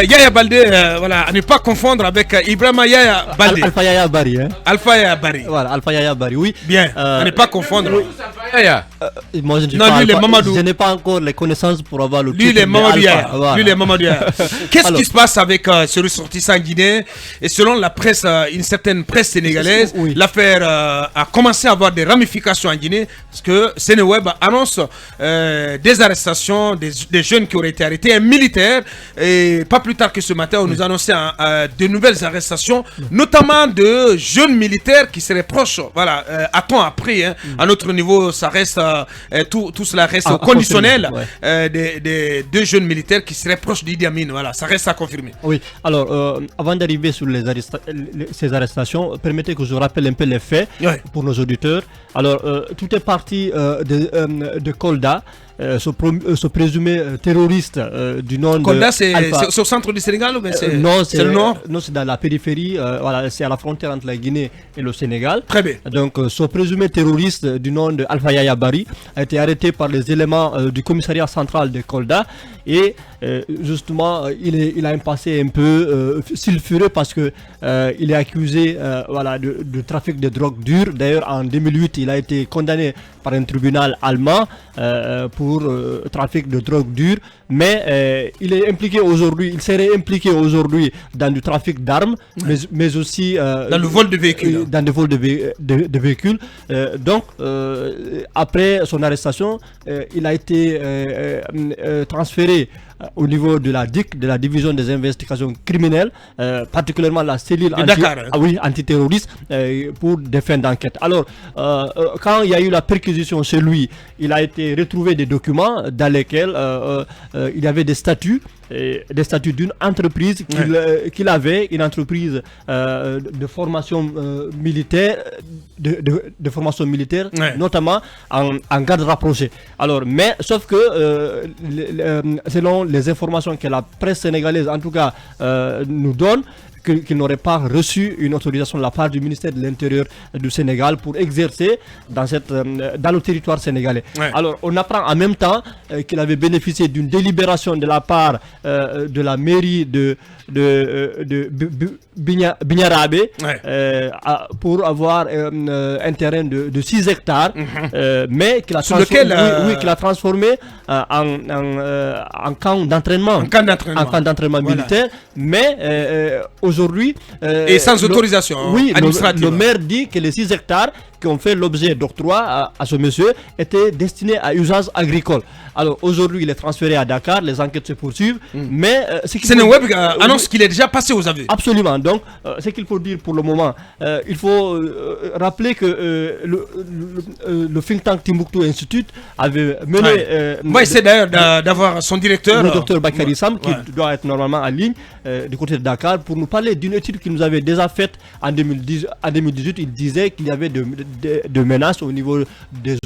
Yaya Baldé, voilà, à ne pas confondre avec Ibrahima Yaya Baldé. Alpha Yaya Bari, hein. Alpha Yaya Bari. Voilà, Alpha Yaya Bari, oui. Bien, à ne pas confondre. Yaya. Moi, je ne suis Non, pas lui, il est Alpha- Mamadou. je n'ai pas encore les connaissances pour avoir le Lui, il titre est de Mamadou Alpha, Yaya. voilà. Lui, il est Mamadou Yaya. Qu'est-ce Alors- qui se passe avec ce ressortissant guinéen? Et selon la presse, une certaine presse sénégalaise, Oui. l'affaire a commencé à avoir des ramifications en Guinée, parce que Sénéweb annonce des arrestations, des jeunes qui auraient été arrêtés, un militaire, et pas plus tard que ce matin, on nous annonçait de nouvelles arrestations, notamment de jeunes militaires qui seraient proches. Voilà, a-t-on appris, hein, à notre niveau, ça reste, tout cela reste À conditionnel, confirmer, des deux jeunes militaires qui seraient proches d'Idi Amin. Voilà, ça reste à confirmer. Oui, alors avant d'arriver sur ces arrestations, permettez que je rappelle un peu les faits Ouais. pour nos auditeurs. Alors, tout est parti de Kolda, ce présumé terroriste du nom Kolda, de c'est Alpha. au centre du Sénégal ou bien c'est Non, c'est le nord? Non, c'est dans la périphérie, voilà, c'est à la frontière entre la Guinée et le Sénégal. Très bien. Donc, ce présumé terroriste du nom de Alpha Yaya Bari a été arrêté par les éléments du commissariat central de Kolda et justement, il a un passé un peu sulfureux parce que il est accusé voilà, de trafic de drogue dure. D'ailleurs, en 2008, il a été condamné par un tribunal allemand pour trafic de drogue dure, mais il est impliqué aujourd'hui, il serait impliqué aujourd'hui dans du trafic d'armes, mais aussi Dans le vol de véhicules. dans le vol de véhicules. Donc, après son arrestation, il a été transféré au niveau de la DIC, de la division des investigations criminelles, particulièrement la cellule Dakar, hein. antiterroriste, pour des fins d'enquête. Alors, quand il y a eu la perquisition chez lui, il a été retrouvé des documents dans lesquels il y avait des statuts d'une entreprise qu'il avait, une entreprise de formation militaire, de formation militaire, Ouais. notamment en garde rapprochée. Alors, mais sauf que selon les informations que la presse sénégalaise, en tout cas, nous donne, qu'il n'aurait pas reçu une autorisation de la part du ministère de l'Intérieur du Sénégal pour exercer dans le territoire sénégalais. Ouais. Alors, on apprend en même temps qu'il avait bénéficié d'une délibération de la part de la mairie de Bignarabé, Ouais. pour avoir un terrain de 6 hectares, mais qu'il a, Sur lequel, qu'il a transformé en camp d'entraînement. Un camp d'entraînement. En camp d'entraînement Voilà. militaire, mais aujourd'hui... Et sans autorisation oui, administrative. le maire dit que les 6 hectares qui ont fait l'objet d'octroi à ce monsieur étaient destinés à usage agricole. Alors aujourd'hui, il est transféré à Dakar, les enquêtes se poursuivent, mais... Sénéweb annonce qu'il est déjà passé aux aveux. Absolument. Donc, ce qu'il faut dire pour le moment, il faut rappeler que le think tank Timbuktu Institute avait mené... Moi, c'est d'ailleurs d'avoir son directeur. le docteur Bakary Sam, qui Ouais. doit être normalement en ligne du côté de Dakar, pour nous parler d'une étude qu'il nous avait déjà faite en 2018. Il disait qu'il y avait de menaces au niveau des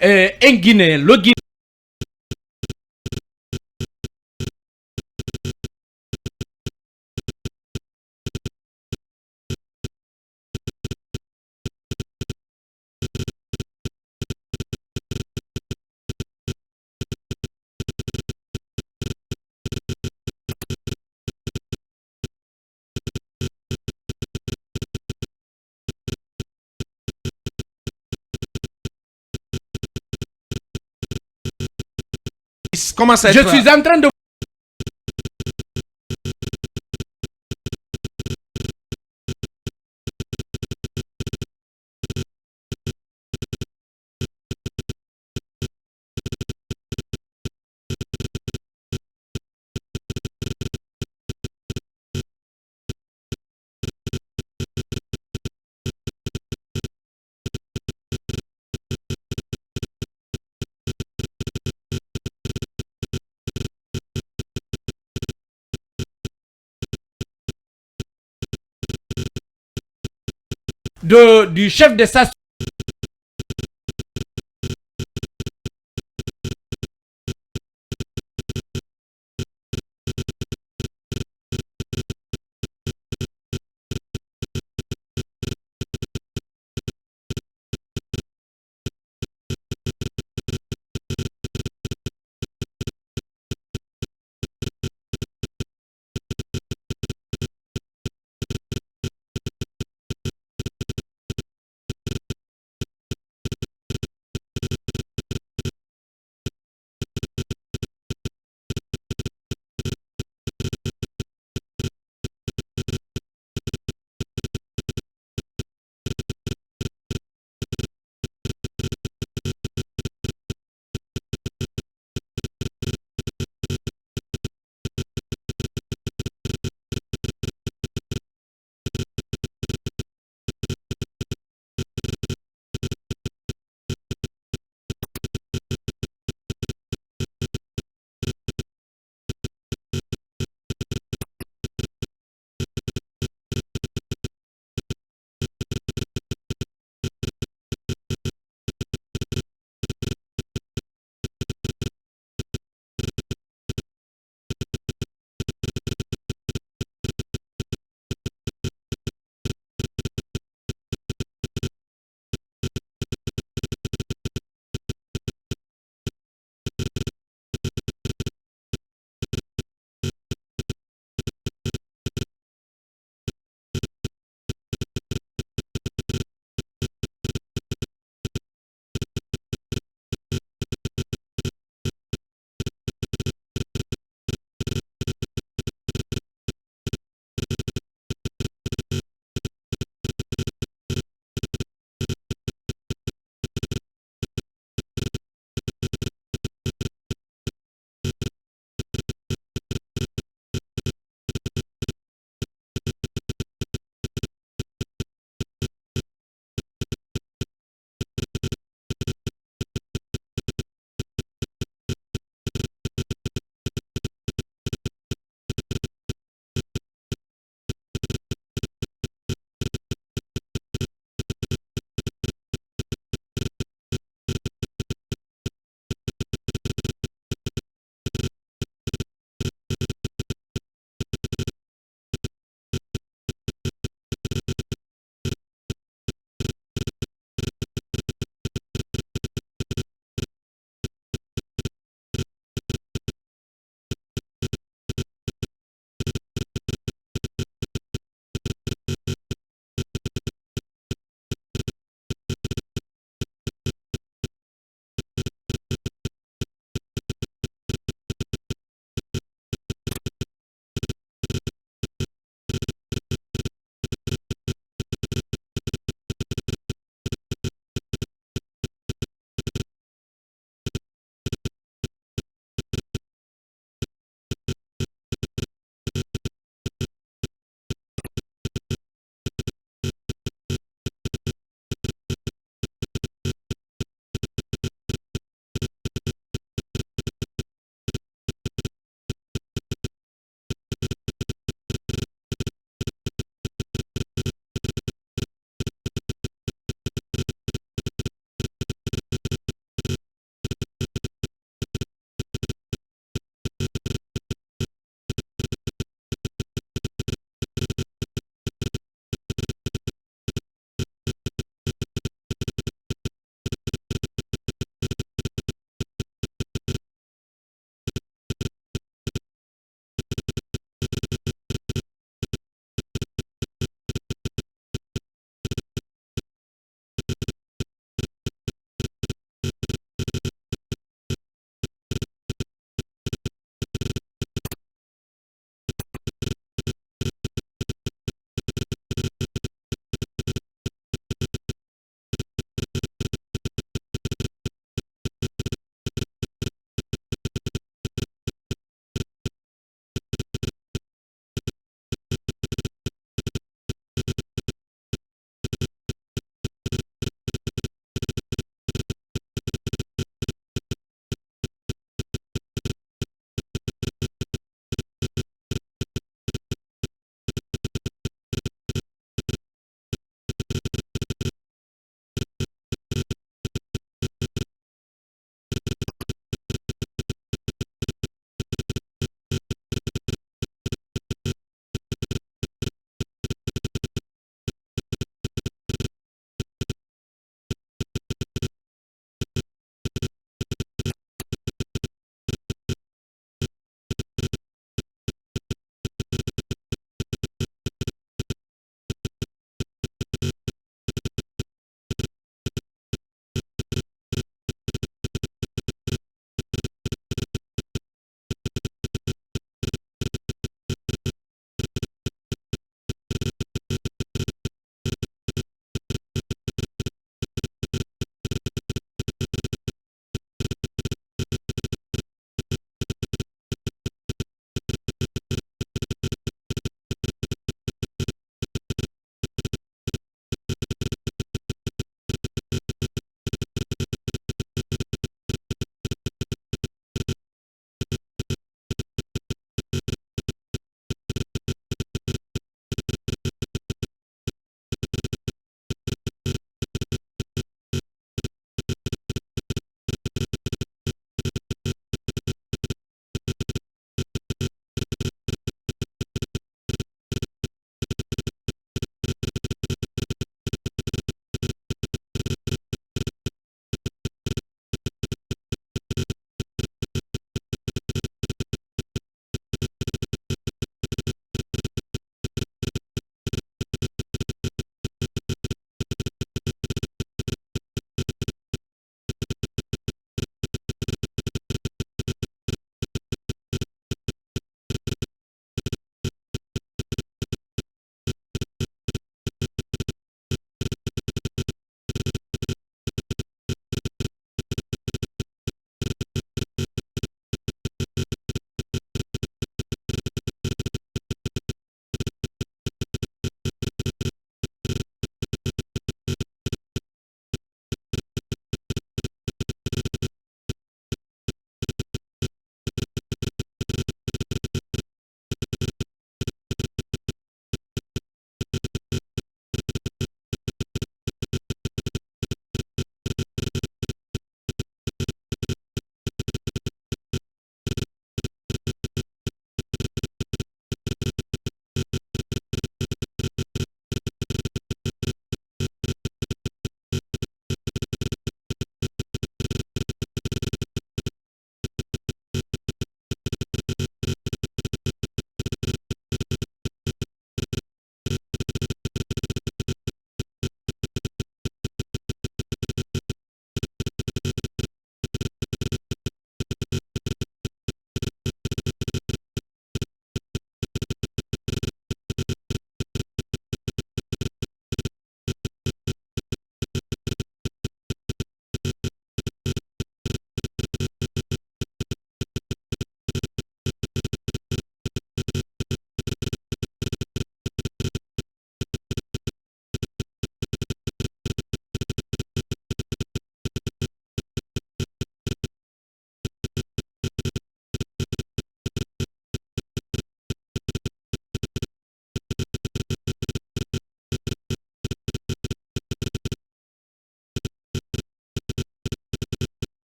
un Guinéen, le Guinéen. Commence à Je être... suis en train de du chef de station